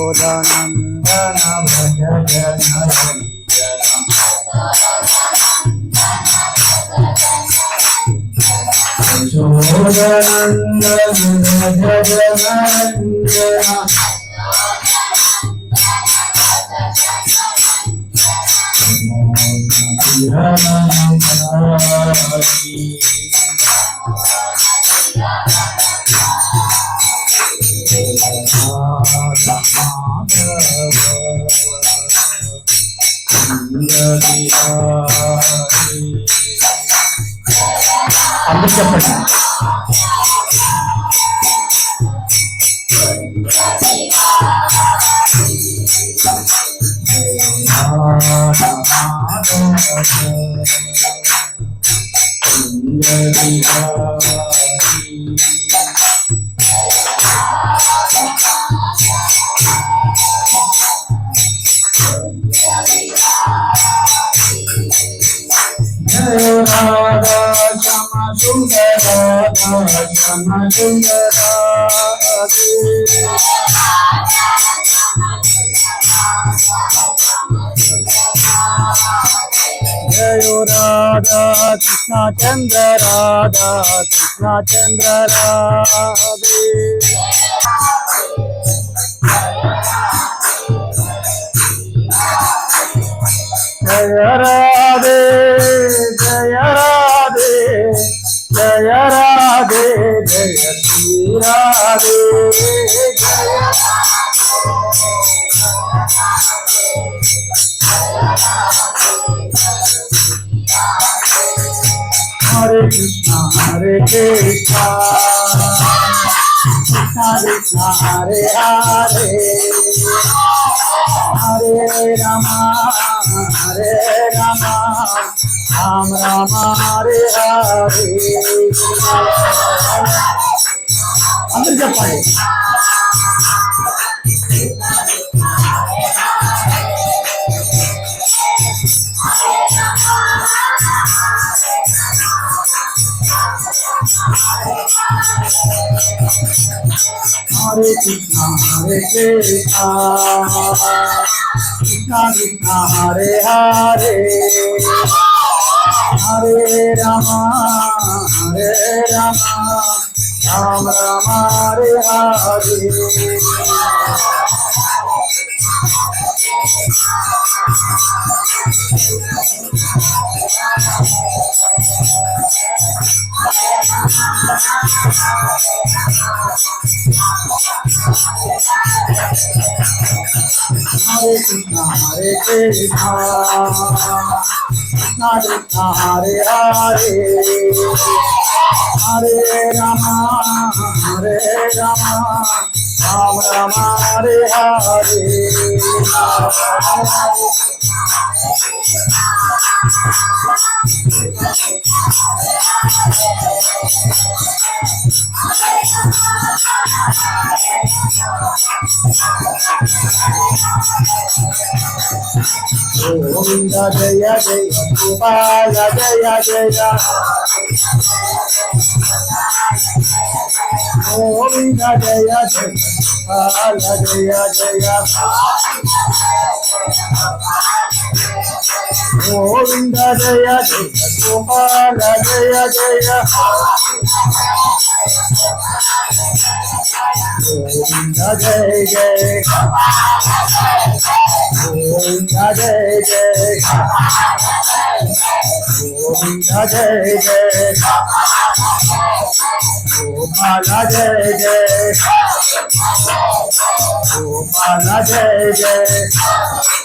యశోదనందన భజ జన యశోదనందన భజ అందరూ చెప్పండి. जयो राधा कृष्ण चंद्र राधा कृष्ण चंद्र राधे जय राधे जय राधे जय राधे जय श्री राधे जय हरे कृष्णा कृष्णा कृष्णा हरे हरे हरे राम राम राम हरे हरे अंदर చెప్పండి. हरे कृष्णा कृष्णा कृष्णा हरे हरे हरे राम राम राम हरे हरे हरे कृष्णा कृष्णा कृष्णा हरे हरे हरे राम राम राम हरे हरे गोविंद जय जय गोपाल जय जय गोविंद जय जय गोपाल जय जय गोविंद जय जय गोपाल जय जय Govinda Jai Jai, Govinda Jai Jai, Govinda Jai Jai, Gopala Jai Jai, Gopala Jai Jai, Jai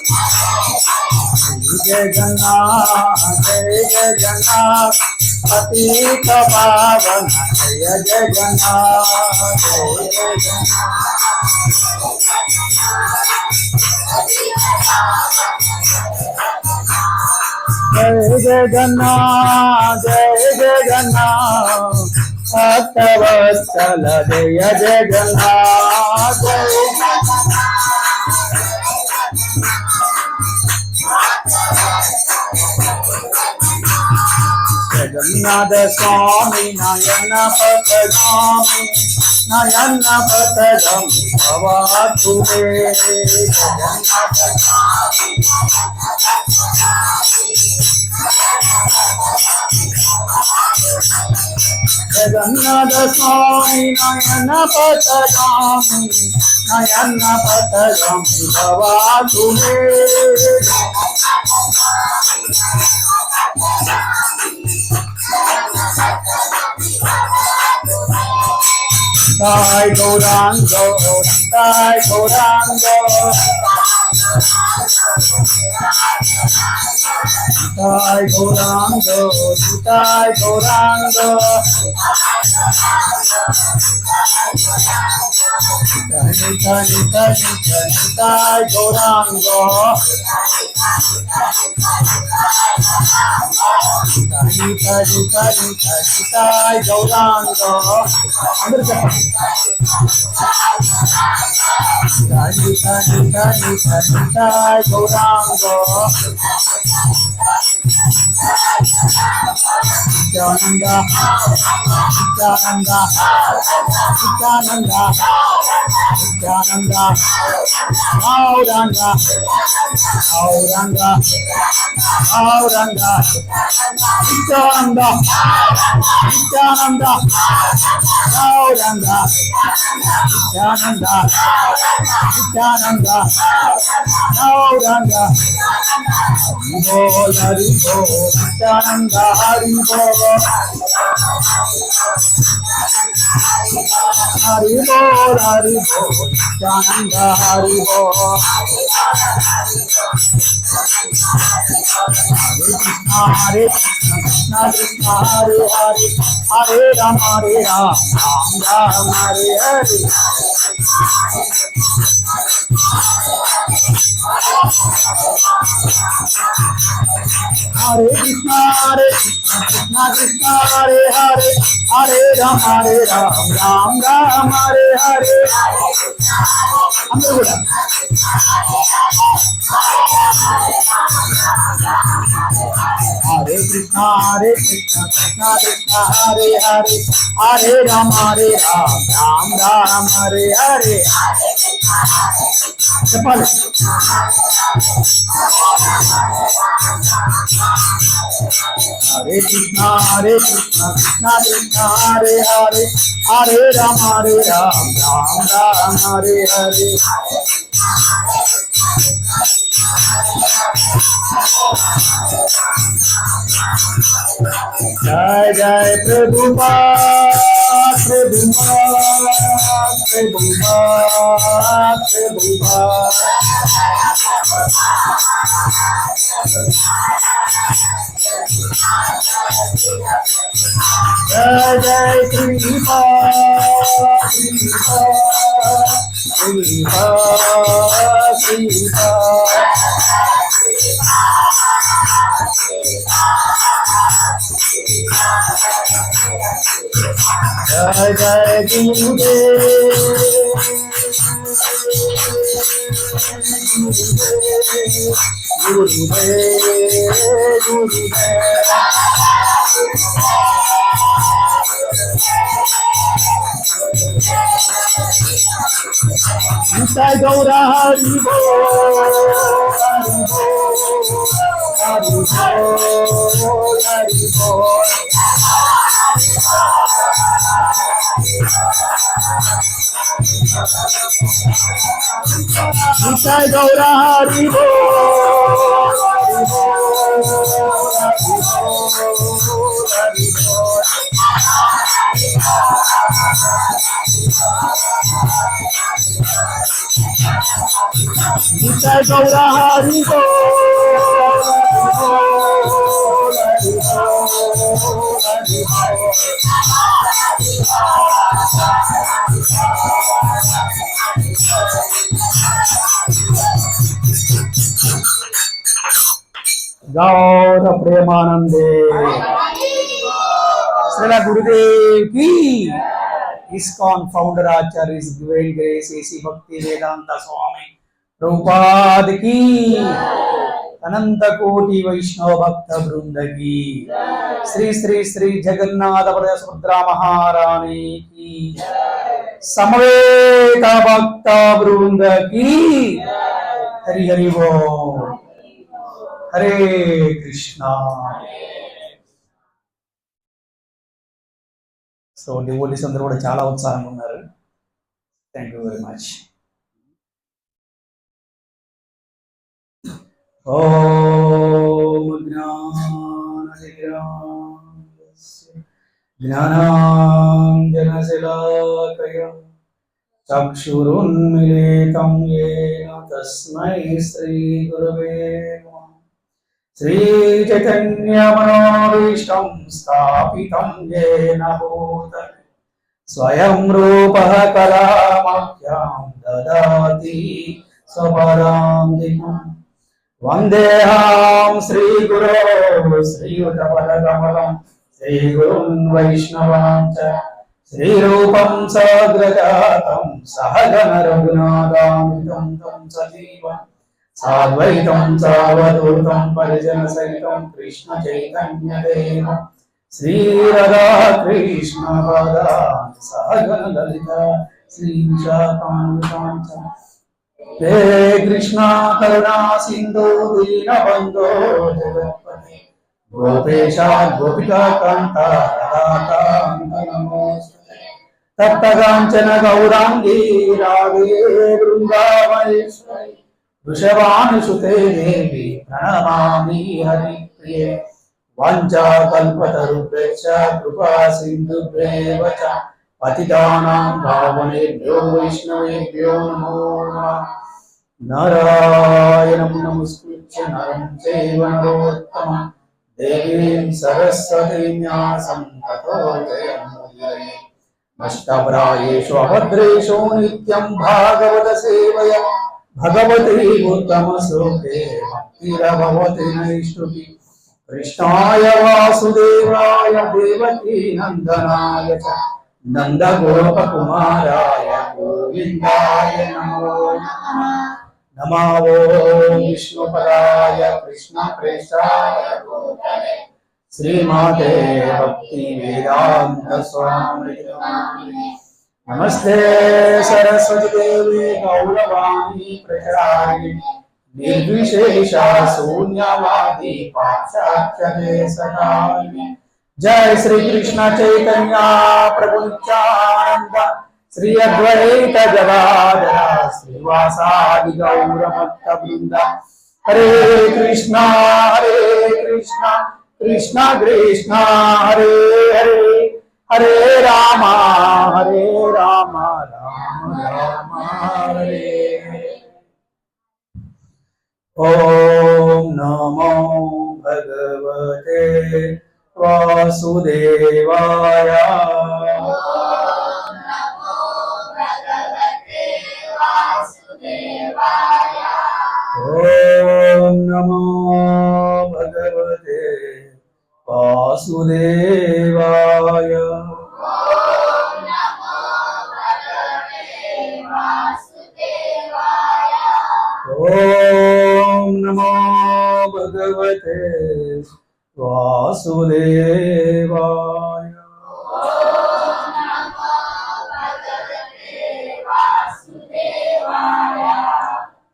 Jagannath, Jai Jagannath, Patita Pavan, Jai Jagannath, Jai Jagannath, Jai Jagannath, Bhaktavatsala Jai Jagannath, Jai Jagannath Swami Nayana Patagami, Nayana Patagami Bhavatu Me, Jagannath Swami Nayana Patagami, Nayana Patagami Bhavatu Me. Jai Gauranga, Jai Gauranga, Jai Gauranga, Jai Gauranga, Jai Gauranga, Jai Gauranga, Nityananda, Nityananda, Nityananda, Nityananda, Gauranga, Gauranga, Gauranga, Nityananda, Nityananda, Gauranga, Nityananda, Nityananda, Gauranga, Hari Bol, Nityananda, Hari Bol, Hari Bol, Hari Bol, Nityananda, Hari Bol, Hare Krishna, Krishna Krishna, Hare Hare, Hare Rama, Ram Rama, Hare Hare. Hare Krishna, Krishna Krishna, Hare Hare, Hare Rama, Ram Rama, Hare Hare. Hare Krishna, Krishna Krishna, Hare Hare, Hare Rama, Ram Rama, Hare Hare. చెప్పాలి. Hare Krishna, Krishna Krishna, Hare Hare, Hare Rama, Ram Rama, Hare Hare. Jai Jai Prabhupada, Prabhupada, Prabhupada, Prabhupada. Jai Jai Prabhupada, Prabhupada, Prabhupada. Jai Jai Gurudev, Gurudev, Gurudev. Nitai Gaura Hari Bol, Hari Bol, Hari Bol, Hari Bol. Nitai Gaura Hari बोल, हरि बोल, हरि बोल, निताय गौरा हरि बोल, हरि बोल, हरि गौर प्रेमानंदे श्रीला गुरुदेव की। ISKCON founder आचार्य divine grace AC भक्ति वेदांता स्वामी प्रभुपाद की। अनंत कोटि वैष्णव भक्त वृंद की। श्री श्री श्री जगन्नाथ बलदेव सुभद्रा महारानी की। समवेत भक्त वृंद की। हरि हरि बोल। हरे कृष्णा। సో డివోటీస్ అందరూ కూడా చాలా ఉత్సాహంగా ఉన్నారు. Thank you very much. ఓం జ్ఞానాంజనశలాకయ చక్షురున్మిలితం యేన తస్మై శ్రీ గురవే నమః. श्री चैतन्य मनोभीष्टं स्थापितं येन भूतले स्वयं रूपः कदा मह्यं ददाति स्वपदान्तिकं। वन्देऽहं श्रीगुरो श्रीयुतपदकमलं श्रीगुरुन् वैष्णवान् च श्रीरूपं सग्रजातं सहगण रघुनाथान्वितं तं सजीवम् साद्वैतं सावधूतं परिजन सहितं कृष्ण चैतन्य देवं श्री राधा कृष्ण पदान् सहगण ललिता श्री विशाखान्वितान् च। हे कृष्णा करुणा सिन्धु दीनबन्धो जगत्पते गोपेशा गोपिका कान्ता राधाकान्त नमोस्तुते। तप्तकाञ्चन गौराङ्गी राधे वृन्दावनेश्वरी वृषभानुसुते देवी प्रणमामि हरिप्रिये। वाञ्छाकल्पतरुभ्यश्च कृपा सिन्धुभ्येव च पतितानां पावनेभ्यो वैष्णवेभ्यो नमो नमः। नारायणं नमस्कृत्य नरं चैव नरोत्तमं देवीं सरस्वतीं व्यासं ततो जयमुदीरये। नष्टप्रायेषु अभद्रेषु नित्यं भागवत सेवया भगवती उत्तम श्लोके भक्तिरभवति नैष्ठुकी। कृष्णाय वासुदेवाय देवकी नंदनाय च नन्दगोपकुमाराय गोविन्दाय नमो नमः। नमो विष्णुपदाय कृष्णप्रेष्ठाय भूतले श्रीमाते भक्ति वेदांत स्वामी नामिने। नमस्ते सरस्वती देवी गौरवाणी प्रचारिणी निर्विशेषा शून्यवादी पाश्चात्य देशकारिणी। जय श्री कृष्ण चैतन्य प्रभु नित्यानंद श्री अद्वैत गदाधर श्रीवासादि गौर भक्त वृंद। हरे कृष्णा कृष्णा कृष्णा हरे हरे हरे राम राम राम हरे। ओम नमो भगवते वासुदेवाय। ओम नमो भगवते वासुदेवाय। ओम नमो भगवते वासुदेवाय।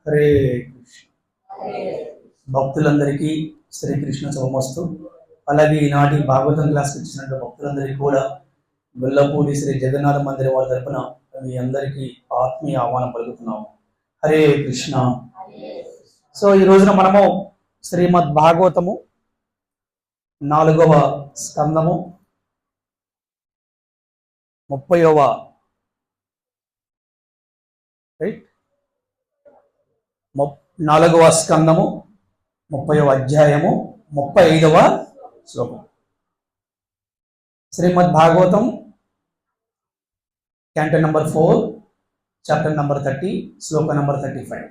हरे कृष्ण। భక్తులందరికీ శ్రీకృష్ణ శుభమస్తు. అలాగే ఈనాటి భాగవతం క్లాస్కి వచ్చినటువంటి భక్తులందరికీ కూడా గొల్లపూడి శ్రీ జగన్నాథ మందిరం వారి తరపున మీ అందరికీ ఆత్మీయ ఆహ్వానం పలుకుతున్నాము. హరే కృష్ణ. సో ఈ రోజున మనము శ్రీమద్ భాగవతము 4వ స్కందము 30వ 4వ స్కందము 30వ అధ్యాయము 35వ శ్లోకం. శ్రీమద్ Bhagavatam canto number 4, chapter number 30, sloka number 35.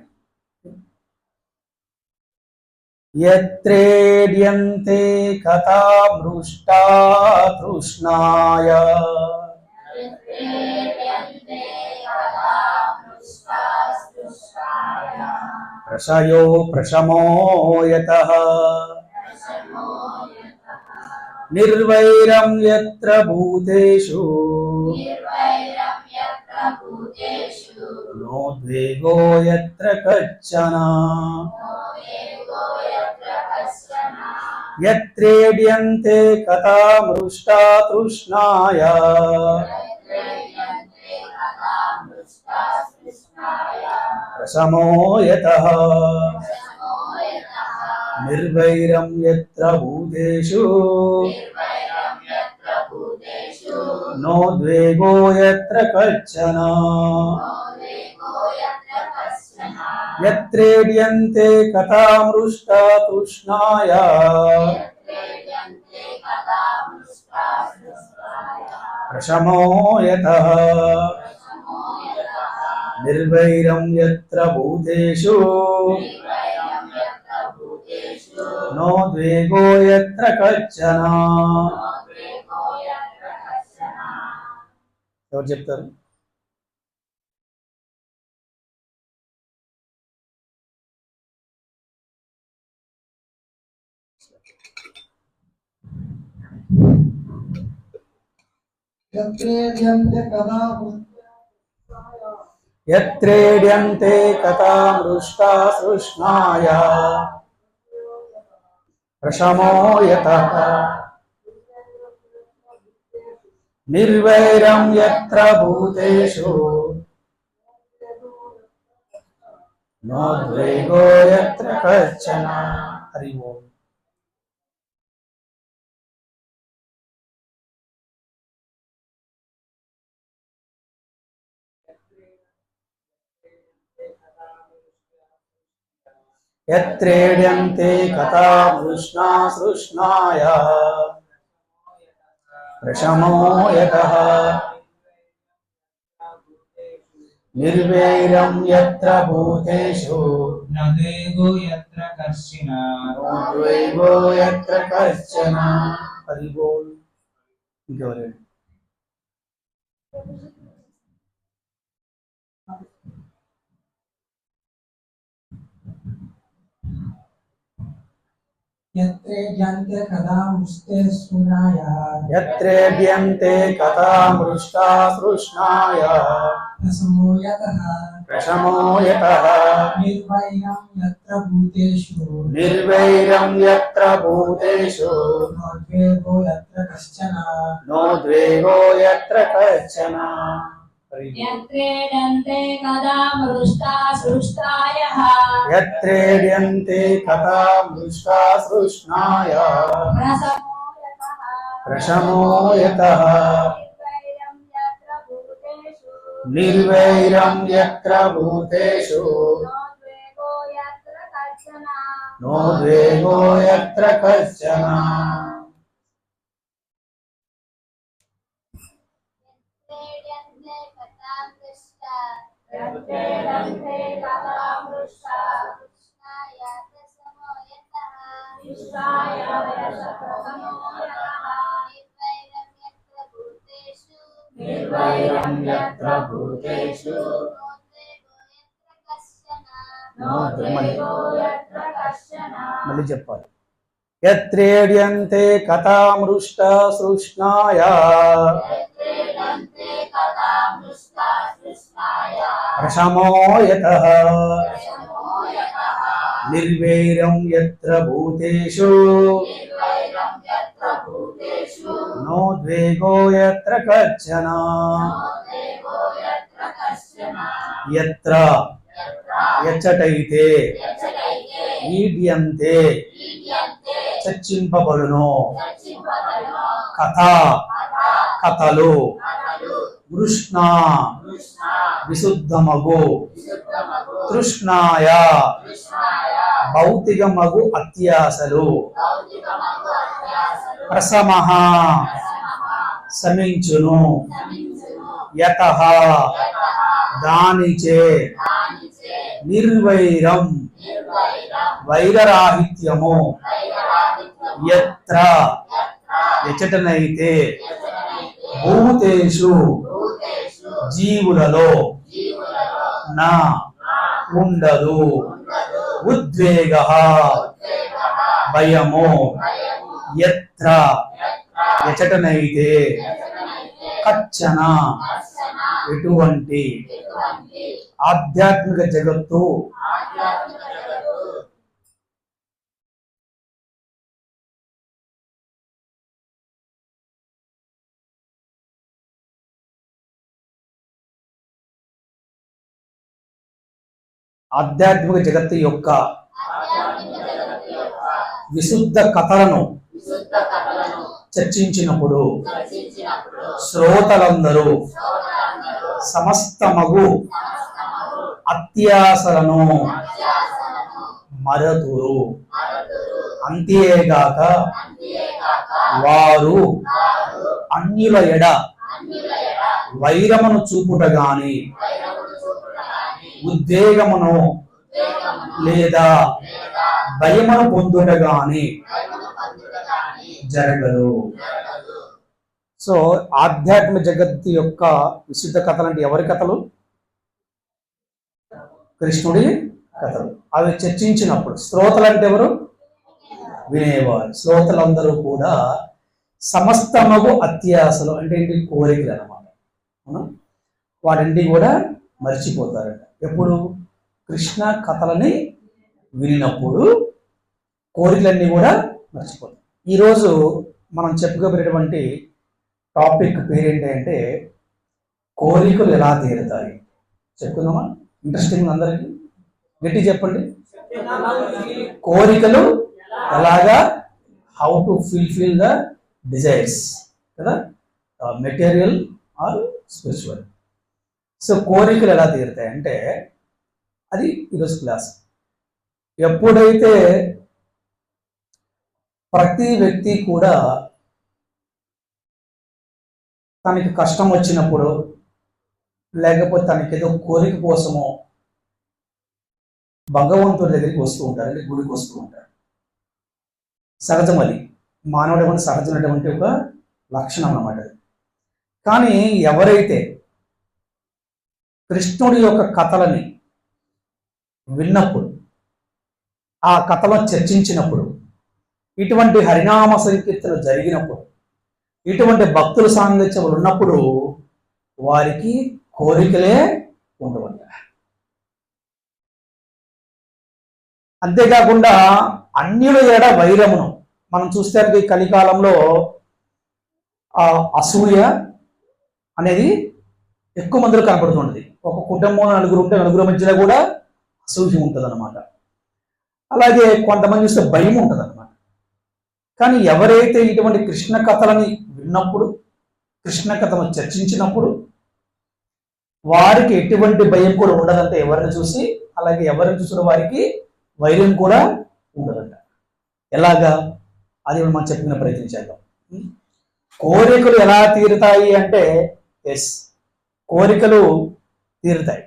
Yatredyante katha mrushta trushnaya prashayo prashamo yatah निर्वैरं यत्र भूतेषु नोद्वेगो यत्र कश्चन यत्रेड्यन्ते कथा मृष्टा तृष्णाय प्रशमो यतः निर्वैरं यत्र भूतेषु नोद्वेगो यत्र कश्चन यत्रेड्यन्ते कथा मृष्टा तृष्णाय प्रशमो यतः निर्वैरं यत्र भूतेषु नोद्वेगो यत्र कश्चन. ఎవరు చెప్తారు? యత్రేడ్యంతే కథా మృష్టా తృష్ణాయ ప్రశమో యతః నిర్వైరం యత్ర భూతేషు నోద్వేగో యత్ర కశ్చన. హరి ఓం. यत्रेड्यन्ते कथा मृष्टा तृष्णाय प्रशमो यतः निर्वैरं यत्र भूतेषु नोद्वेगो यत्र कश्चन नोद्वेगो यत्र कश्चन. हरि बोल. यत्रेड्यन्ते कथा मृष्टे तृष्णाय यत्रेड्यन्ते कथा मृष्टा तृष्णाय प्रशमो यतः निर्वैरं यत्र भूतेषु निर्वैरं यत्र भूतेषु नोद्वेगो यत्र कश्चन नोद्वेगो यत्र कश्चन. यत्रेड्यन्ते कथा मृष्टा तृष्णाय यत्रेड्यन्ते कथा मृष्टा तृष्णाय प्रशमो यतः निर्वैरं यत्र भूतेषु नोद्वेगो यत्र कश्चन. निर्वैरं यत्र भूतेषु మళ్ళీ చెప్పాలి. यत्रेड्यन्ते कथा मृष्टा तृष्णाय प्रशमो यतः निर्वैरं यत्र भूतेषु नोद्वेगो यत्र कश्चन యత్ర ఎచ్చటైతే ఈడ్యంతే చర్చింపబడును కథ కథలు కృష్ణ విశుద్ధమగు తృష్ణాయ భౌతికమగు అత్యాసలు ప్రసమః శమించును యతః దానిచే నిర్వైరం వైరరాహిత్యము యత్ర ఎచటనైతే భూతేషు జీవులలో నా ఉండదు ఉద్వేగ భయము యత్ర ఎచటనైతే కచ్చన ఎటువంటి ఆధ్యాత్మిక జగత్తు ఆధ్యాత్మిక జగత్తు యొక్క విశుద్ధ కథలను చర్చించినప్పుడు శ్రోతలందరూ సమస్తమగు అత్యాసలను మరతురు అంతేగాక వారు అన్యుల ఎడ వైరమును చూపుట గాని ఉద్వేగమును లేదా భయమును పొందుట గాని జరగదు. సో ఆధ్యాత్మిక జగత్తు యొక్క విశుద్ధ కథలు అంటే ఎవరి కథలు? కృష్ణుడి కథలు. అవి చర్చించినప్పుడు శ్రోతలు అంటే ఎవరు? వినేవారు. శ్రోతలందరూ కూడా సమస్తమగు అత్యాసలు అంటే ఏంటి? కోరికలు అన్నమాట. వాటింటి కూడా మర్చిపోతారట. ఎప్పుడు? కృష్ణ కథలని వినినప్పుడు కోరికలన్నీ కూడా మర్చిపోతారు. ఈరోజు మనం చెప్పుకోబోయేటువంటి టాపిక్ పేరేంటంటే కోరికలు ఎలా తీరుతాయి. చెప్పుకుందామా? ఇంట్రెస్టింగ్ అందరికి గట్టి చెప్పండి. కోరికలు ఎలాగా, how to fulfil the desires కదా, మెటీరియల్ ఆర్ స్పిరిచువల్. సో కోరికలు ఎలా తీరుతాయి అంటే అది ఈరోజు క్లాస్. ఎప్పుడైతే ప్రతి వ్యక్తి కూడా తనకి కష్టం వచ్చినప్పుడు లేకపోతే తనకి ఏదో కోరిక కోసమో భగవంతుడి దగ్గరికి వస్తూ ఉంటారు, అంటే గుడికి వస్తూ ఉంటారు. సహజం, అది మానవుడు సహజమైనటువంటి ఒక లక్షణం అన్నమాట. కానీ ఎవరైతే కృష్ణుడి యొక్క కథలని విన్నప్పుడు, ఆ కథలను చర్చించినప్పుడు, ఇటువంటి హరినామ సంకీర్తన జరిగినప్పుడు, ఇటువంటి భక్తుల సాంగత్యములు ఉన్నప్పుడు వారికి కోరికలే ఉండవంట. అంతేకాకుండా అన్యుల ఎడ వైరమును మనం చూస్తే కలికాలంలో అసూయ అనేది ఎక్కువ మందిలో కనపడుతుంటది. ఒక కుటుంబంలో నలుగురు ఉంటే నలుగురు మధ్యలో కూడా అసూయ ఉంటుంది అన్నమాట. అలాగే కొంతమంది చూస్తే భయం ఉంటుంది అన్నమాట. కానీ ఎవరైతే ఇటువంటి కృష్ణ కథలని విన్నప్పుడు, కృష్ణ కథను చర్చించినప్పుడు వారికి ఎటువంటి భయం కూడా ఉండదంటే ఎవరిని చూసి, అలాగే ఎవరిని చూసిన వారికి వైర్యం కూడా ఉండదంట. ఎలాగా? అది మనం చెప్పుకునే ప్రయత్నం చేద్దాం. కోరికలు ఎలా తీరుతాయి అంటే ఎస్, కోరికలు తీరుతాయి.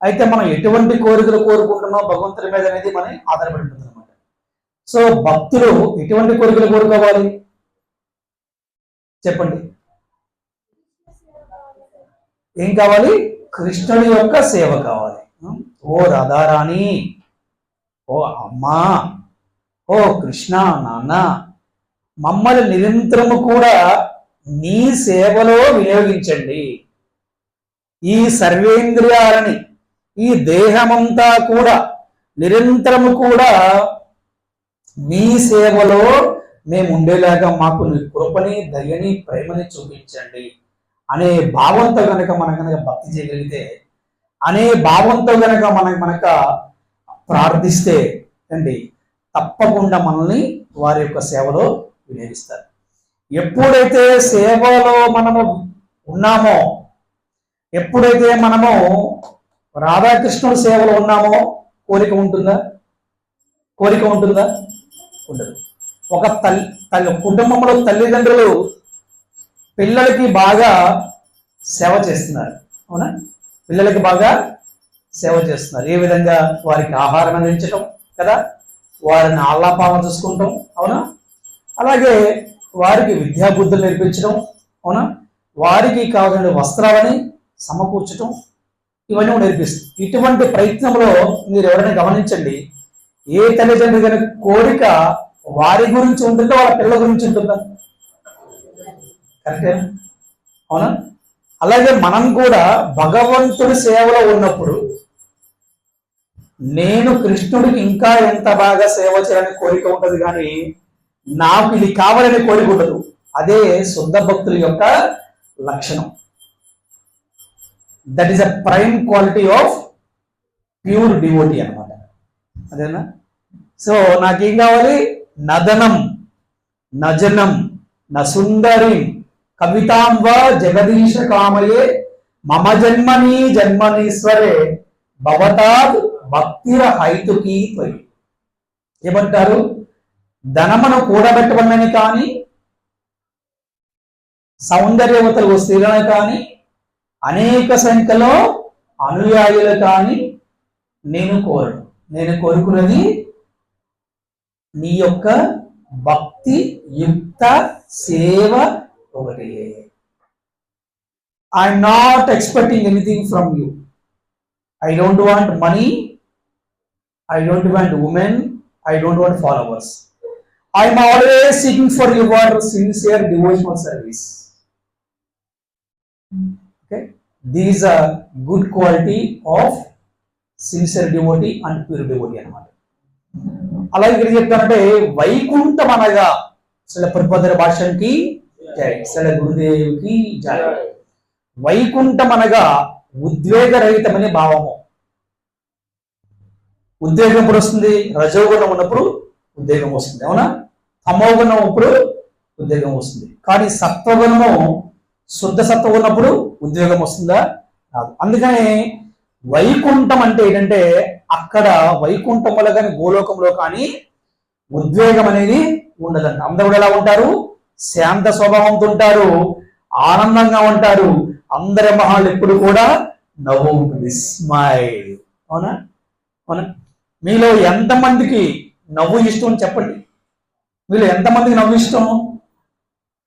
అయితే మనం ఎటువంటి కోరికలు కోరుకుంటున్నాం భగవంతుడి మీద అనేది మనం ఆధారపడి ఉంటుంది అనమాట. సో భక్తులు ఎటువంటి కోరికలు కోరుకోవాలి చెప్పండి? ఏం కావాలి? కృష్ణుడి యొక్క సేవ కావాలి. ఓ రాధారాణి, ఓ అమ్మా, ఓ కృష్ణ నాన్న, మమ్మల్ని నిరంతరము కూడా నీ సేవలో వినియోగించండి. ఈ సర్వేంద్రియాలని, ఈ దేహమంతా కూడా నిరంతరము కూడా మీ సేవలో మేము ఉండేలాగా మాకు నీ కృపని, దయని, ప్రేమని చూపించండి అనే భావంతో కనుక మనం కనుక భక్తి చేయగలిగితే అనే భావంతో గనక మనక ప్రార్థిస్తే అండి తప్పకుండా మనల్ని వారి యొక్క సేవలో వినియోగిస్తారు. ఎప్పుడైతే సేవలో మనము ఉన్నామో, ఎప్పుడైతే మనము రాధాకృష్ణుడి సేవలో ఉన్నామో కోరిక ఉంటుందా? కోరిక ఉంటుందా? ఉండదు. ఒక తల్లి కుటుంబంలో తల్లిదండ్రులు పిల్లలకి బాగా సేవ చేస్తున్నారు, అవునా? పిల్లలకి బాగా సేవ చేస్తున్నారు. ఏ విధంగా? వారికి ఆహారం అందించడం కదా, వారిని ఆలాపాలన చూసుకుంటాం, అవునా? అలాగే వారికి విద్యాబుద్ధులు నేర్పించడం, అవునా? వారికి కావాల్సిన వస్త్రాలని సమకూర్చడం, ఇవన్నీ నేర్పిస్తుంది. ఇటువంటి ప్రయత్నంలో మీరు ఎవరైనా గమనించండి, ఏ తల్లిదండ్రులు కానీ కోరిక వారి గురించి ఉంటుందో వాళ్ళ పిల్లల గురించి ఉంటుందా? కరెక్టే, అవునా? అలాగే మనం కూడా భగవంతుడి సేవలో ఉన్నప్పుడు నేను కృష్ణుడికి ఇంకా ఎంత బాగా సేవ చేయాలని కోరిక ఉంటుంది, కానీ నాకు ఇది కావాలనే కోరిక ఉండదు. అదే శుద్ధ భక్తుల యొక్క లక్షణం. That is a prime quality of pure devotee అన్నమాట. అదేనా? సో నాకేం కావాలి? నదనం నజనం నసుందరి కవితాంబ జగదీశ కామయే మమ జన్మని జన్మనీశ్వరే భవతాద్ భక్తిర హైతుకి త్వయి. ఏమంటారు? ధనమును కూడబెట్టవలని కానీ, సౌందర్యవతలు స్త్రీలను కానీ, అనేక సంఖ్యలో అనుయాయులు కానీ నేను కోరను. నేను కోరుకున్నది నీ యొక్క భక్తి యుక్త సేవ ఒకటి. I'm not expecting anything from you. I don't want money, I don't want women, I don't want followers. I'm always seeking for your sincere devotional service. Okay, these are good quality of sincere devotee and pure devotee అన్నమాట. అలాగే ఇక్కడ చెప్తానంటే వైకుంఠం అనగా శ్రీల ప్రభుపాదుల భాషకి జై, శ్రీల గురుదేవుకి జై. వైకుంఠం అనగా ఉద్వేగరహితమనే భావము. ఉద్వేగం ఎప్పుడు వస్తుంది? రజోగుణం ఉన్నప్పుడు ఉద్వేగం వస్తుంది, అవునా? తమోగుణం అప్పుడు ఉద్వేగం వస్తుంది. కానీ సత్వగుణము, శుద్ధ సత్వం ఉన్నప్పుడు ఉద్వేగం వస్తుందా? రాదు. అందుకని వైకుంఠం అంటే ఏంటంటే అక్కడ వైకుంఠంలో కానీ గోలోకంలో కానీ ఉద్వేగం అనేది ఉండదంట. అందరూ కూడా ఎలా ఉంటారు? శాంత స్వభావంతో ఉంటారు, ఆనందంగా ఉంటారు. అందరి మహాలు ఎప్పుడు కూడా నవ్వు ఉంటుంది, స్మైల్. అవునా? అవునా? మీలో ఎంతమందికి నవ్వు ఇష్టం అని చెప్పండి. మీలో ఎంతమందికి నవ్వు ఇష్టం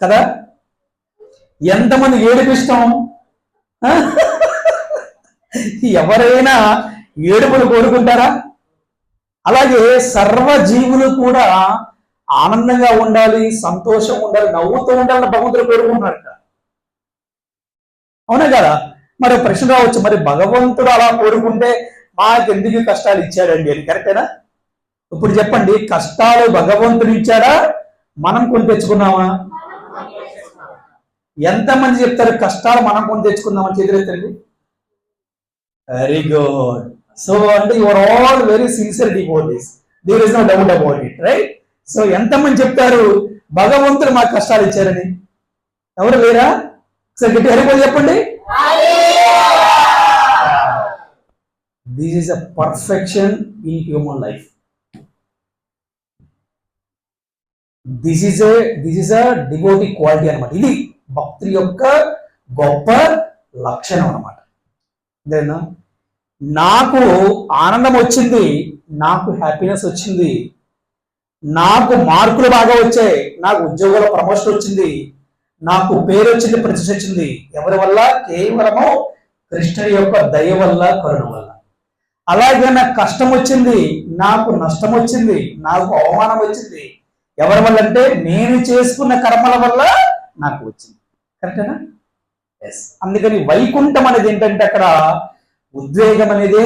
కదా? ఎంతమంది ఏడుపు ఇష్టం? ఎవరైనా ఏడుపులు కోరుకుంటారా? అలాగే సర్వజీవులు కూడా ఆనందంగా ఉండాలి, సంతోషం ఉండాలి, నవ్వుతూ ఉండాలని భగవంతుడు కోరుకుంటున్నారట. అవునా కదా? మరి ప్రశ్న రావచ్చు, మరి భగవంతుడు అలా కోరుకుంటే మాకెందుకు కష్టాలు ఇచ్చాడండి అని. కరెక్టేనా? ఇప్పుడు చెప్పండి, కష్టాలు భగవంతుడు ఇచ్చాడా, మనం కొని తెచ్చుకున్నామా? ఎంతమంది చెప్తారు కష్టాలు మనం కొని తెచ్చుకుందామని? చేతులెత్తండి. Very good. సో అంటే your all very sincere devotees, there is no doubt about it, right? So ఎంతమంది చెప్తారు భగవంతుడు మాకు కష్టాలు ఇచ్చారని? ఎవరు లేరా? సరే గట్టి హరిపోయి చెప్పండి. This is a perfection in human life. This is a devotee quality అన్నమాట. ఇది భక్తి యొక్క గొప్ప లక్షణం అన్నమాట. అదేనా? నాకు ఆనందం వచ్చింది, నాకు హ్యాపీనెస్ వచ్చింది, నాకు మార్కులు బాగా వచ్చాయి, నాకు ఉద్యోగాల ప్రమోషన్ వచ్చింది, నాకు పేరు వచ్చింది, ప్రతిష్ట వచ్చింది. ఎవరి వల్ల? కేవలము కృష్ణుడి యొక్క దయ వల్ల, కరుణ వల్ల. అలాగే నాకు కష్టం వచ్చింది, నాకు నష్టం వచ్చింది, నాకు అవమానం వచ్చింది. ఎవరి వల్ల అంటే నేను చేసుకున్న కర్మల వల్ల నాకు వచ్చింది. కరెక్టేనా? ఎస్. అందుకని వైకుంఠం అనేది ఏంటంటే అక్కడ ఉద్వేగం అనేదే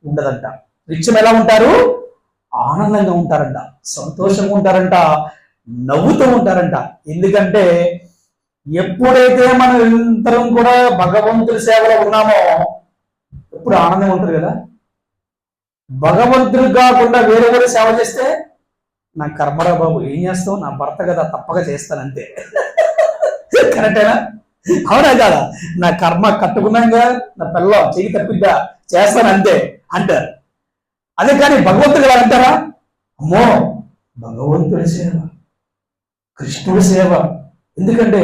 ఉండదంట. నిత్యం ఎలా ఉంటారు? ఆనందంగా ఉంటారంట, సంతోషంగా ఉంటారంట, నవ్వుతూ ఉంటారంట. ఎందుకంటే ఎప్పుడైతే మనం ఇంతరం కూడా భగవంతుడి సేవలో ఉన్నామో, ఎప్పుడు ఆనందంగా ఉంటుంది కదా. భగవంతుడికి కాకుండా వేరే వేరే సేవ చేస్తే నా కర్మరా బాబు, ఏం చేస్తావు, నా భర్త కదా తప్పక చేస్తాను అంతే. కరెక్టేనా? అవునా కాదా? నా కర్మ కట్టుకున్నాగా, నా పిల్ల చెయ్యి తప్పిద్దా చేస్తాను అంతే అంటారు. అదే కానీ భగవంతుడు ఎలా అంటారా? అమ్మో, భగవంతుడి సేవ, కృష్ణుడి సేవ, ఎందుకంటే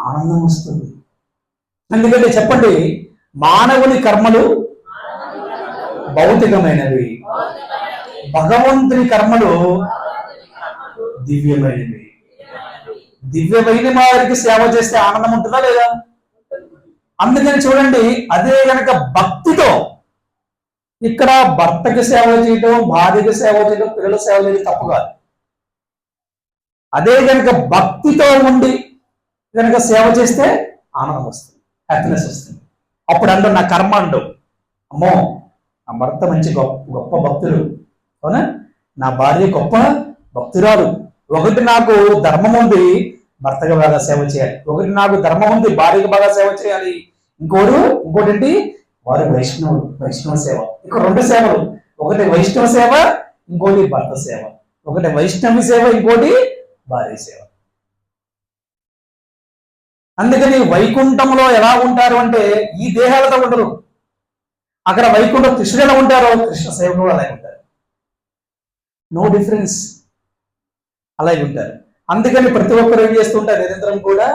ఆనందం వస్తుంది. ఎందుకంటే చెప్పండి, మానవుని కర్మలు భౌతికమైనవి, భగవంతుని కర్మలు దివ్యమైనవి. దివ్యమైన వారికి సేవ చేస్తే ఆనందం ఉంటుందా లేదా? అందుకని చూడండి, అదే గనక భక్తితో, ఇక్కడ భర్తకి సేవ చేయడం, భార్యకి సేవ చేయడం, పిల్లల సేవ చేయడం తప్పు కాదు. అదే గనక భక్తితో ఉండి గనక సేవ చేస్తే ఆనందం వస్తుంది, హ్యాపీనెస్ వస్తుంది. అప్పుడు అంటారు నా కర్మ అంటావు, అమ్మో నా భర్త మంచి గొప్ప భక్తుడు, అవునా, నా భార్య గొప్ప భక్తురాలు. ఒకటి నాకు ధర్మం ఉంది, భర్తగా బాగా సేవ చేయాలి. ఒకటి నాకు ధర్మం ఉంది, భార్యకి బాగా సేవ చేయాలి. ఇంకోటి వారు వైష్ణవ సేవ. ఇక్కడ రెండు సేవలు, ఒకటి వైష్ణవ సేవ, ఇంకోటి భర్త సేవ. ఒకటి వైష్ణవి సేవ, ఇంకోటి భార్య సేవ. అందుకని వైకుంఠంలో ఎలా ఉంటారు అంటే ఈ దేహాలతో ఉండరు. అక్కడ వైకుంఠం కృష్ణుడు ఎలా ఉంటారో కృష్ణ సేవకులు అలాగే ఉంటారు. నో డిఫరెన్స్, అలాగే ఉంటారు. అందుకని ప్రతి ఒక్కరు ఏం చేస్తుంటారు, నిరంతరం కూడా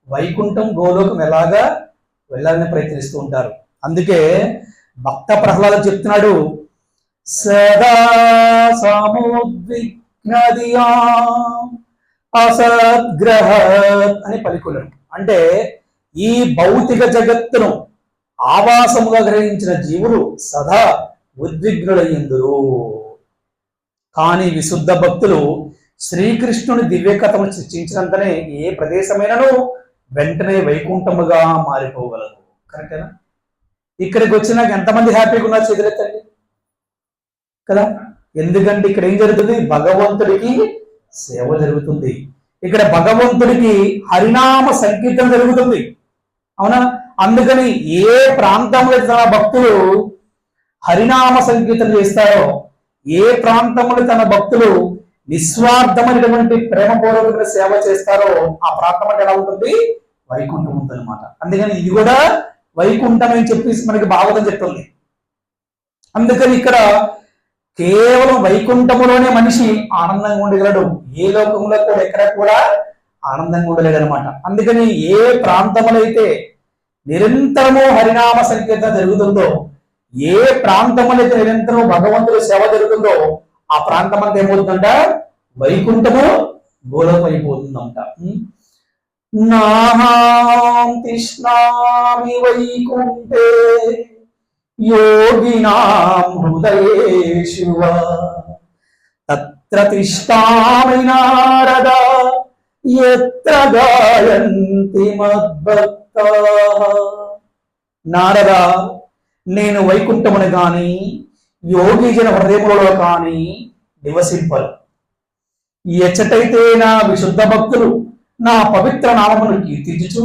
వైకుంఠం గోలోకం ఎలాగా వెళ్ళాలని ప్రయత్నిస్తూ ఉంటారు. అందుకే భక్త ప్రహ్లాద చెప్తున్నాడు, సదా సముద్విగ్నదియా అసద్గ్రహ అని పలికులను. అంటే ఈ భౌతిక జగత్తును ఆవాసముగా గ్రహించిన జీవులు సదా ఉద్విగ్నులయ్యిందురు. కానీ విశుద్ధ భక్తులు శ్రీకృష్ణుని దివ్యకథను చర్చించినంతనే ఏ ప్రదేశమైనను వెంటనే వైకుంఠముగా మారిపోగలదు. కరెక్టేనా? ఇక్కడికి వచ్చినాక ఎంతమంది హ్యాపీగా ఉన్నారు చేతులెత్తండి కదా. ఎందుకంటే ఇక్కడ ఏం జరుగుతుంది, భగవంతుడికి సేవ జరుగుతుంది. ఇక్కడ భగవంతుడికి హరినామ సంకీర్తన జరుగుతుంది, అవునా. అందుకని ఏ ప్రాంతంలో తన భక్తులు హరినామ సంకీర్తన చేస్తారో, ఏ ప్రాంతంలో తన భక్తులు నిస్వార్థమైనటువంటి ప్రేమపూర్వక సేవ చేస్తారో ఆ ప్రాంతం అంటే ఎలా ఉంటుంది, వైకుంఠం ఉంటుంది అనమాట. అందుకని ఇది కూడా వైకుంఠం అని చెప్పేసి మనకి భాగవతం చెప్తుంది. అందుకని ఇక్కడ కేవలం వైకుంఠములోనే మనిషి ఆనందంగా ఉండగలడు, ఏ లోకంలో కూడా ఎక్కడ కూడా ఆనందంగా ఉండలేడు అనమాట. అందుకని ఏ ప్రాంతంలో అయితే నిరంతరము హరినామ సంకీర్తన జరుగుతుందో, ఏ ప్రాంతంలో అయితే నిరంతరం భగవంతుడి సేవ జరుగుతుందో ఆ ప్రాంతం అంతా ఏమవుతుందంట, వైకుంఠము గోలోకం అయిపోతుందంట. నాహం తిష్ణామి వైకుంఠే యోగినాం హృదయేషు తత్ర తిష్ఠామి నారద యత్ర గాయంతి మద్భక్తాః. నారద, నేను వైకుంఠమును గాని యోగి జన హృదయములలో కానీ నివసింపరు. ఎచ్చటైతే నా విశుద్ధ భక్తులు నా పవిత్ర నామమును కీర్తించుచు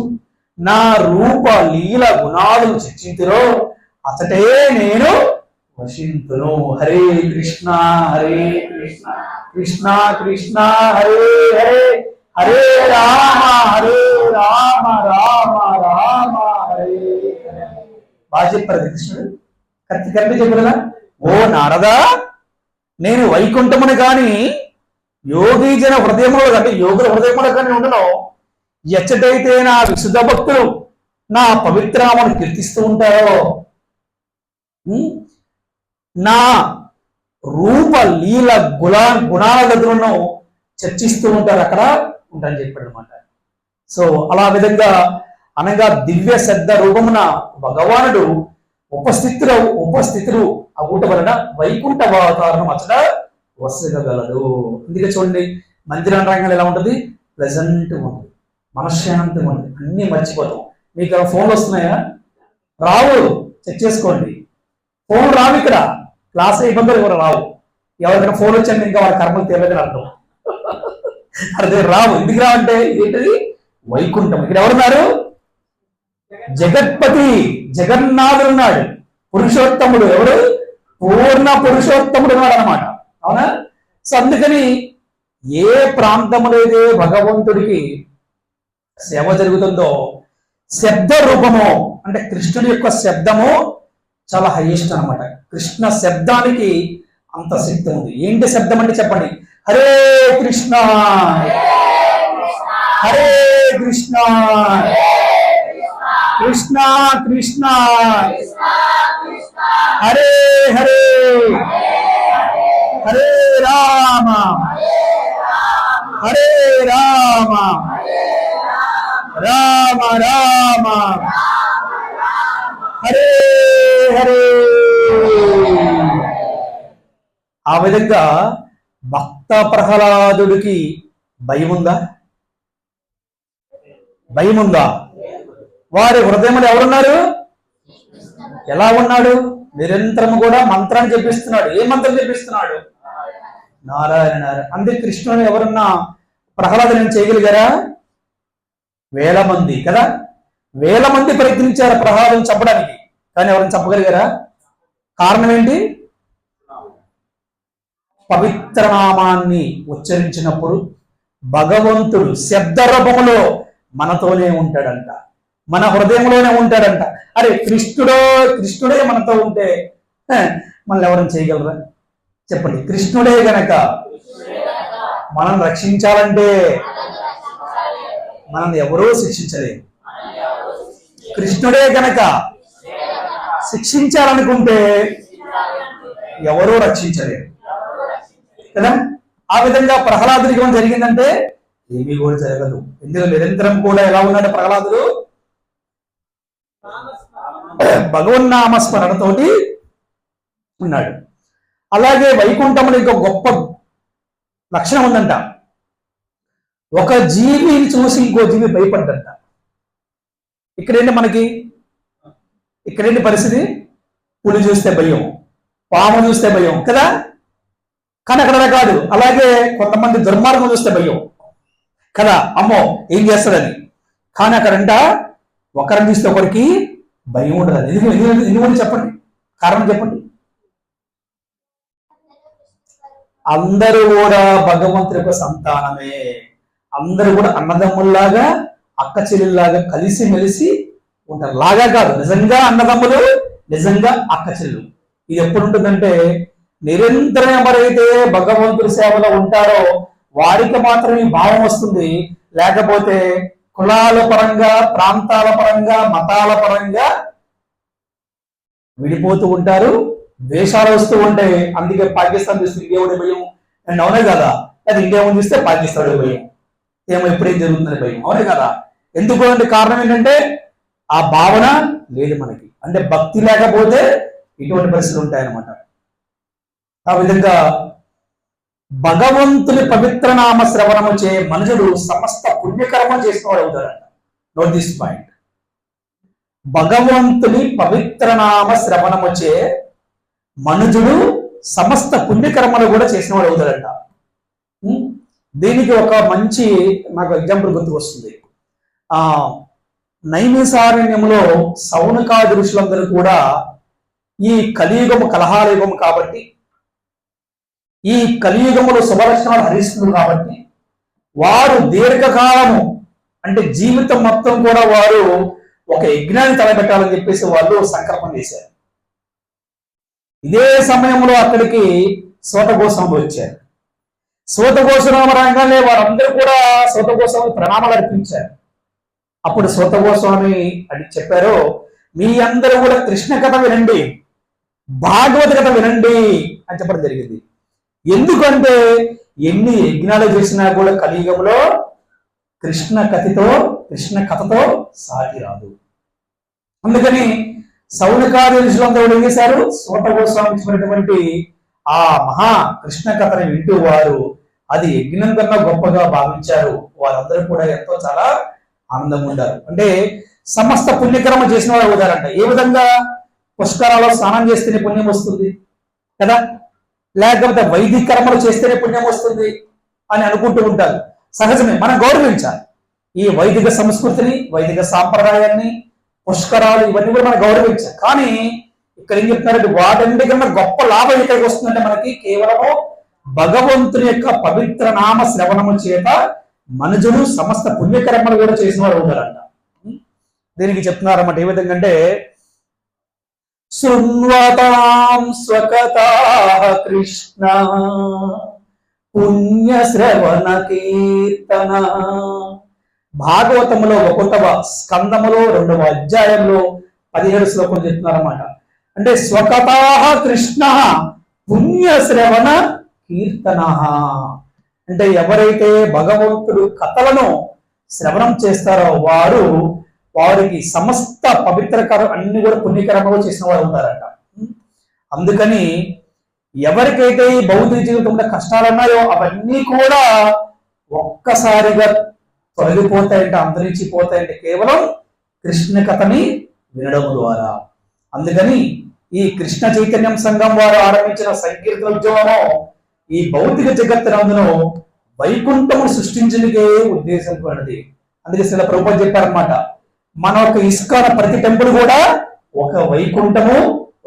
నా రూప లీల గుణాలను చర్చించురో అతటే నేను వశింతును. హరే కృష్ణ హరే కృష్ణ కృష్ణ కృష్ణ హరే హరే హరే రామ రామ రామ హరే హరే. బాగా చెప్పారు కృష్ణుడు, కరెక్ట్ చెప్పారు. ఓ నారదా, నేను వైకుంఠమును కానీ యోగి జన హృదయములో అంటే యోగుల హృదయములో కానీ ఉండను. ఎచ్చటైతే నా విశుద్ధ భక్తులు నా పవిత్రామను కీర్తిస్తూ ఉంటారో, నా రూప లీల గుణాల దగ్గరను చర్చిస్తూ ఉంటారు, అక్కడ ఉంటారని చెప్పాడు అనమాట. సో అలా విధంగా అనగా దివ్య శ్రద్ధ రూపమున భగవానుడు ఉపస్థితులు అగుట వలన వైకుంఠ వాతావరణం అచ్చట వసగలదు. అందుకే చూడండి, మందిరం రంగంలో ఎలా ఉంటుంది, ప్లెజెంట్ ఉంటుంది, మనశ్శాంతిగా ఉంటుంది, అన్ని మర్చిపోతాం. మీకు ఫోన్లు వస్తున్నాయా? రావు, చెక్ చేసుకోండి. ఫోన్ రావు, ఇక్కడ క్లాస్ ఇబ్బందులు కూడా రావు. ఎవరికైనా ఫోన్ వచ్చాక ఇంకా వారి కర్మలు తెలియదని అర్థం. అదే రావు. ఎందుకు రావంటే ఏంటిది, వైకుంఠం. ఇక్కడ ఎవరున్నారు, జగత్పతి జగన్నాథుడు ఉన్నాడు. పురుషోత్తముడు ఎవరు? పూర్ణ పురుషోత్తముడు ఉన్నాడు అనమాట. అవునా? సో అందుకని ఏ ప్రాంతంలో అయితే భగవంతుడికి సేవ జరుగుతుందో శబ్ద రూపము అంటే కృష్ణుడి యొక్క శబ్దము చాలా హైయెస్ట్ అనమాట. కృష్ణ శబ్దానికి అంత శక్తి ఉంది. ఏంటి శబ్దం అంటే చెప్పండి. హరే కృష్ణ హరే కృష్ణ కృష్ణ కృష్ణ హరే హరే హరే రామ హరే రామ రామ రామ హరే హరే. ఆ విధంగా భక్త ప్రహ్లాదుడికి భయం ఉందా? భయం ఉందా? వారి హృదయంలో ఎవరున్నారు? ఎలా ఉన్నాడు? నిరంతరం కూడా మంత్రాన్ని చెప్పిస్తున్నాడు. ఏ మంత్రం చెప్పిస్తున్నాడు? నారాయణ నారాయణ. అందుకే కృష్ణుని ఎవరన్నా ప్రహ్లాదుని చేయగలిగారా? వేల మంది కదా, వేల మంది ప్రయత్నించారు ప్రహ్లాదుని చంపడానికి, కానీ ఎవరిని చంపగలిగారా? కారణం ఏంటి? పవిత్ర నామాన్ని ఉచ్చరించినప్పుడు భగవంతుడు శబ్ద రూపంలో మనతోనే ఉంటాడంట, మన హృదయంలోనే ఉంటాడంట. అరే కృష్ణుడే మనతో ఉంటే మనల్ని ఎవరైనా చేయగలరా? చెప్పండి. కృష్ణుడే గనక మనం రక్షించాలంటే మనల్ని ఎవరూ శిక్షించలేరు. కృష్ణుడే గనక శిక్షించాలనుకుంటే ఎవరూ రక్షించలేరు కదా. ఆ విధంగా ప్రహ్లాదుడికి ఏం జరిగిందంటే ఏమీ కూడా జరగదు. ఎందుకంటే నిరంతరం కూడా ఎలా ఉన్నాడు ప్రహ్లాదుడు? భగవన్నామస్మరణతోటి ఉన్నాడు. అలాగే వైకుంఠంలో ఇంకో గొప్ప లక్షణం ఉందంట. ఒక జీవిని చూసి ఇంకో జీవి భయపడ్డంట. ఇక్కడేంటి మనకి? ఇక్కడేంటి పరిస్థితి? పులి చూస్తే భయం, పాము చూస్తే భయం కదా, కానీ అక్కడ కాదు. అలాగే కొంతమంది దుర్మార్గం చూస్తే భయం కదా, అమ్మో ఏం చేస్తాడని. కానీ అక్కడంట ఒకరిని చూస్తే ఒకరికి భయం ఉండదు. ఎందుకని చెప్పండి? కారణం చెప్పండి. అందరూ కూడా భగవంతుడి యొక్క సంతానమే. అందరూ కూడా అన్నదమ్ముల్లాగా అక్క చెల్లెల్లాగా కలిసి మెలిసి ఉంటారు. లాగా కాదు, నిజంగా అన్నదమ్ములు, నిజంగా అక్క చెల్లెలు. ఇది ఎప్పుడు ఉంటుందంటే నిరంతరం ఎవరైతే భగవంతుడి సేవలో ఉంటారో వారికి మాత్రమే భావం వస్తుంది. లేకపోతే కులాల పరంగా, ప్రాంతాల పరంగా, మతాల పరంగా విడిపోతూ ఉంటారు, ద్వేషాలు వస్తూ ఉంటాయి. అందుకే పాకిస్తాన్ చూస్తే ఇండియా భయం అండ్ అవునే కదా, లేదా ఇండియా చూస్తే పాకిస్తాన్ భయం, ఏమో ఎప్పుడేం జరుగుతుందని భయం, అవునే కదా. ఎందుకు అంటే కారణం ఏంటంటే ఆ భావన లేదు మనకి. అంటే భక్తి లేకపోతే ఇటువంటి పరిస్థితులు ఉంటాయన్నమాట. ఆ విధంగా భగవంతుని పవిత్ర నామ శ్రవణము చే మనుషుడు సమస్త పుణ్యకర్మం చేసినవాడు అవుతాడంట. Note this point. భగవంతుని పవిత్ర నామ శ్రవణము చే మనుజుడు సమస్త పుణ్యకర్మలు కూడా చేసినవాడు అవుతాడంట. దీనికి ఒక మంచి నాకు ఎగ్జాంపుల్ గుర్తుకు వస్తుంది. నైమిసారణ్యంలో సౌనకాది ఋషులందరూ కూడా ఈ కలియుగము కలహాల యుగము కాబట్టి, ఈ కలియుగములో శుభలక్షణాలు హరిస్తున్నారు కాబట్టి వారు దీర్ఘకాలము అంటే జీవితం మొత్తం కూడా వారు ఒక యజ్ఞాన్ని తలపెట్టాలని చెప్పేసి వాళ్ళు సంకల్పం చేశారు. ఇదే సమయంలో అక్కడికి సూత గోస్వామి వచ్చారు. సూత గోస్వామి రంగానే వారందరూ కూడా సూత గోస్వామి ప్రణామాలు అర్పించారు. అప్పుడు సూత గోస్వామి అని చెప్పారు, మీ అందరూ కూడా కృష్ణ కథ వినండి, భాగవత కథ వినండి అని చెప్పడం జరిగింది. ఎందుకంటే ఎన్ని యజ్ఞాలు చేసినా కూడా కలియుగంలో కృష్ణ కథతో సాటి రాదు. అందుకని సౌనకాది ఋషులందరూ ఏం చేశారు? సూత గోస్వామి ఇచ్చినటువంటి ఆ మహా కృష్ణ కథని వింటూ వారు అది యజ్ఞం కన్నా గొప్పగా భావించారు. వారందరూ కూడా ఎంతో చాలా ఆనందంగా ఉండారు. అంటే సమస్త పుణ్యకర్మ చేసిన వారు అవుతారంట. ఏ విధంగా? పుష్కరాల్లో స్నానం చేస్తేనే పుణ్యం వస్తుంది కదా, లేకపోతే వైదిక కర్మలు చేస్తేనే పుణ్యం వస్తుంది అని అనుకుంటూ ఉంటారు. సహజమే, మనం గౌరవించాలి ఈ వైదిక సంస్కృతిని, వైదిక సాంప్రదాయాన్ని, పుష్కరాలు ఇవన్నీ కూడా మనం గౌరవించాలి. కానీ ఇక్కడ ఏం చెప్తున్నారంటే వాటన్నిటికన్నా గొప్ప లాభం ఇక్కడికి వస్తుందంటే మనకి కేవలము భగవంతుని యొక్క పవిత్ర నామ శ్రవణము చేత మనుషులు సమస్త పుణ్యకర్మలు కూడా చేసిన వారు ఉంటారంట. దీనికి చెప్తున్నారన్నమాట ఏ విధంగా అంటే శృణ్వతాం స్వకతాః కృష్ణ పుణ్య శ్రవణ కీర్తన. భాగవతములో 1వ స్కందములో 2వ అధ్యాయంలో 17 శ్లోకం చెప్తున్నారన్నమాట. అంటే స్వకతాః కృష్ణ పుణ్య శ్రవణ కీర్తన అంటే ఎవరైతే భగవంతుడు కథలను శ్రవణం చేస్తారో వారికి సమస్త పవిత్రకరం అన్ని కూడా పుణ్యకరములు చేసిన వారు ఉంటారంట. అందుకని ఎవరికైతే ఈ భౌతిక జీవితంలో కష్టాలు ఉన్నాయో అవన్నీ కూడా ఒక్కసారిగా తొలగిపోతాయంట, అంతరించిపోతాయంటే కేవలం కృష్ణ కథని వినడం ద్వారా. అందుకని ఈ కృష్ణ చైతన్యం సంఘం వారు ఆరంభించిన సంకీర్తన ఉద్యమము ఈ భౌతిక జగత్తునందును వైకుంఠము సృష్టించడానికే ఉద్దేశింపబడినది. అందుకే శ్రీల ప్రభుపాదులు చెప్పారన్నమాట, మన ఒక ఇస్కాన్ ప్రతి టెంపుల్ కూడా ఒక వైకుంఠము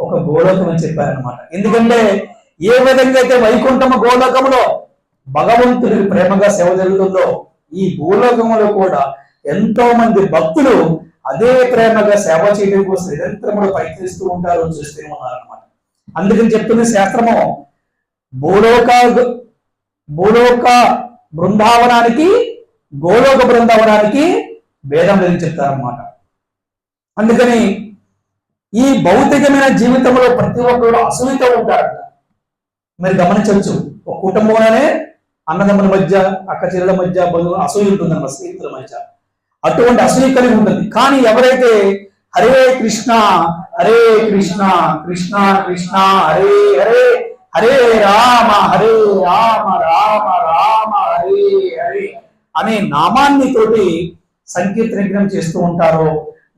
ఒక గోలోకం అని చెప్పారనమాట. ఎందుకంటే ఏ విధంగా అయితే వైకుంఠము గోలోకములో భగవంతుడికి ప్రేమగా సేవ జరుగుతుందో ఈ భూలోకములో కూడా ఎంతో మంది భక్తులు అదే ప్రేమగా సేవ చేయడం కోసం నిరంతరములు ప్రయత్నిస్తూ ఉంటారు, చూస్తూ ఉన్నారనమాట. అందుకని చెప్తున్న శాస్త్రము భూలోక బృందావనానికి గోలోక బృందావనానికి భేదం లేదని చెప్తారన్నమాట. అందుకని ఈ భౌతికమైన జీవితంలో ప్రతి ఒక్కరు అసూయతో ఉంటారంట. మరి గమనించవచ్చు, ఒక కుటుంబంలోనే అన్నదమ్ముల మధ్య అక్క చెల్లెల మధ్య బంధువుల అసూయ ఉంటుందన్నమాట, స్నేహితుల మధ్య. అటువంటి అసూయ కలిగి ఉంటుంది. కానీ ఎవరైతే హరే కృష్ణ కృష్ణ కృష్ణ హరే హరే హరే రామ రామ రామ హరే హరే అనే నామాన్ని తోటి సంకీర్తన చేస్తూ ఉంటారో,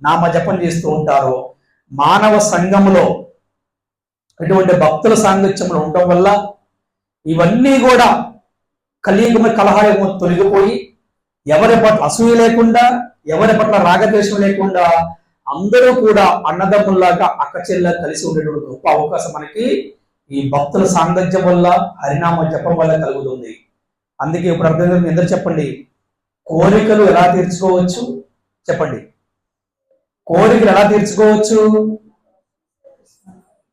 నామ జపం చేస్తూ ఉంటారో, మానవ సంఘములో ఇటువంటి భక్తుల సాంగత్యంలో ఉండటం వల్ల ఇవన్నీ కూడా కలియుగమ కలహాలు తొలగిపోయి ఎవరి పట్ల అసూయ లేకుండా, ఎవరి పట్ల రాగద్వేషం లేకుండా అందరూ కూడా అన్నదమ్ముల్లాగా అక్కచెల్లా కలిసి ఉండేటువంటి గొప్ప అవకాశం మనకి ఈ భక్తుల సాంగత్యం వల్ల, హరినామ జపం వల్ల కలుగుతుంది. అందుకే ఇప్పుడు అర్థం అందరూ చెప్పండి, కోరికలు ఎలా తీర్చుకోవచ్చు చెప్పండి. కోరికలు ఎలా తీర్చుకోవచ్చు?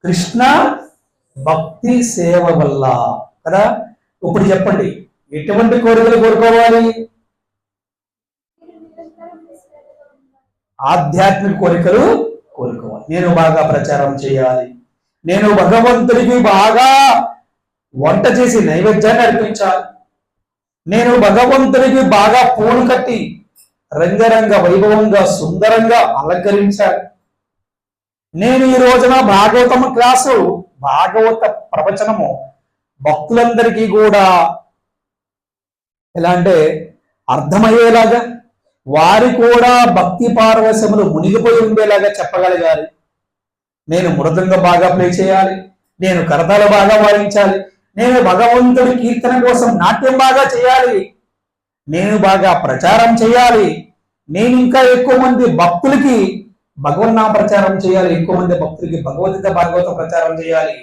కృష్ణ భక్తి సేవ వల్ల కదా. ఇప్పుడు చెప్పండి, ఎటువంటి కోరికలు కోరుకోవాలి? ఆధ్యాత్మిక కోరికలు కోరుకోవాలి. నేను బాగా ప్రచారం చేయాలి, నేను భగవంతుడికి బాగా వంట చేసి నైవేద్యాన్ని అర్పించాలి, నేను భగవంతుడికి బాగా పూలు కట్టి రంగరంగ వైభవంగా సుందరంగా అలంకరించాలి, నేను ఈ రోజున భాగవతము క్లాసు భాగవత ప్రవచనము భక్తులందరికీ కూడా ఎలా అంటే అర్థమయ్యేలాగా, వారి కూడా భక్తి పారవశ్యములు మునిగిపోయి ఉండేలాగా చెప్పగలగాలి. నేను మృదంగం బాగా ప్లే చేయాలి, నేను కరతాలు బాగా వాయించాలి, నేను భగవంతుడి కీర్తన కోసం నాట్యం బాగా చేయాలి, నేను బాగా ప్రచారం చేయాలి, నేను ఇంకా ఎక్కువ మంది భక్తులకి భగవన్నామ ప్రచారం చేయాలి, ఎక్కువ మంది భక్తులకి భగవద్గీత భాగవత ప్రచారం చేయాలి.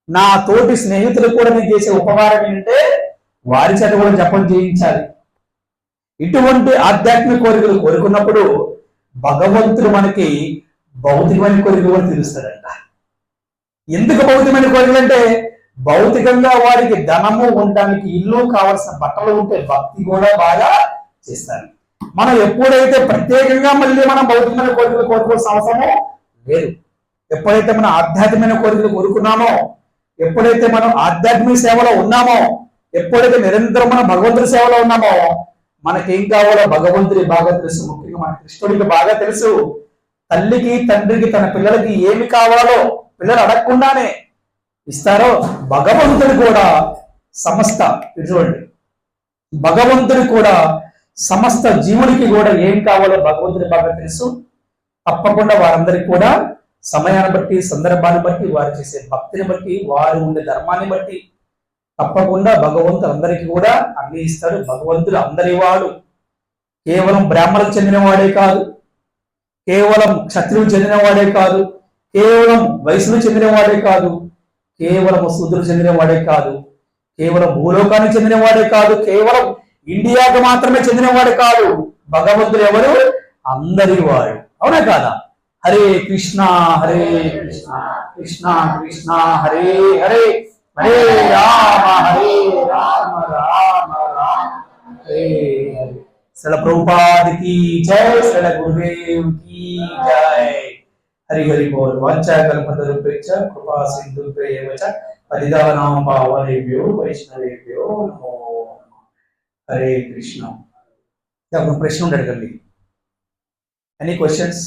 నా తోటి స్నేహితులు కూడా నేను చేసే ఉపకారం ఏంటంటే వారి చేత కూడా జపం చేయించాలి. ఇటువంటి ఆధ్యాత్మిక కోరికలు కోరుకున్నప్పుడు భగవంతుడు మనకి భౌతికమైన కోరికలు కూడా తీరుస్తాడంట. ఎందుకు భౌతికమైన కోరికలు అంటే, భౌతికంగా వారికి ధనము ఉండడానికి, ఇల్లు కావాల్సిన బట్టలు ఉంటే భక్తి కూడా బాగా చేస్తారు. మనం ఎప్పుడైతే ప్రత్యేకంగా మళ్ళీ మనం భౌతికమైన కోరికలు కోరుకోవాల్సిన అవసరమో లేదు. ఎప్పుడైతే మనం ఆధ్యాత్మికమైన కోరికలు కోరుకున్నామో, ఎప్పుడైతే మనం ఆధ్యాత్మిక సేవలో ఉన్నామో, ఎప్పుడైతే నిరంతరం మనం భగవంతుడి సేవలో ఉన్నామో, మనకేం కావాలో భగవంతుడి బాగా తెలుసు. ముఖ్యంగా మన కృష్ణుడికి బాగా తెలుసు. తల్లికి తండ్రికి తన పిల్లలకి ఏమి కావాలో పిల్లలు అడగకుండానే ఇస్తారో, భగవంతుడు కూడా సమస్త చూడండి, భగవంతుడు కూడా సమస్త జీవుడికి కూడా ఏం కావాలో భగవంతుడి బాగా తెలుసు. తప్పకుండా వారందరికీ కూడా సమయాన్ని బట్టి, సందర్భాన్ని బట్టి, వారు చేసే భక్తిని బట్టి, వారు ఉండే ధర్మాన్ని బట్టి తప్పకుండా భగవంతుడు అందరికీ కూడా అన్ని ఇస్తాడు. భగవంతుడు అందరి వాడు, కేవలం బ్రాహ్మణులకు చెందిన వాడే కాదు, కేవలం క్షత్రియులకు చెందిన వాడే కాదు, కేవలం వయసుకు చెందినవాడే కాదు, కేవలం శూద్రులకు చెందినవాడే కాదు, కేవలం భూలోకానికి చెందినవాడే కాదు, కేవలం ఇండియాకు మాత్రమే చెందినవాడే కాదు. భగవంతుడు ఎవరు? అందరి వాడు. అవునా కాదా? హరే కృష్ణ హరే కృష్ణ కృష్ణ కృష్ణ హరే హరే, హరే రామ హరే రామ రామ రామ హరే హరే. శ్రీల ప్రభుపాద की जय, శ్రీల గురుదేव की जय. हरि हरि बोल. वाञ्छाकल्पतरुभ्यश्च कृपा सिन्धुभ्येव च पतितानां पावनेभ्यो वैष्णवेभ्यो नमो नमः. हरे कृष्ण. प्रश्न अडगंడి. Any questions?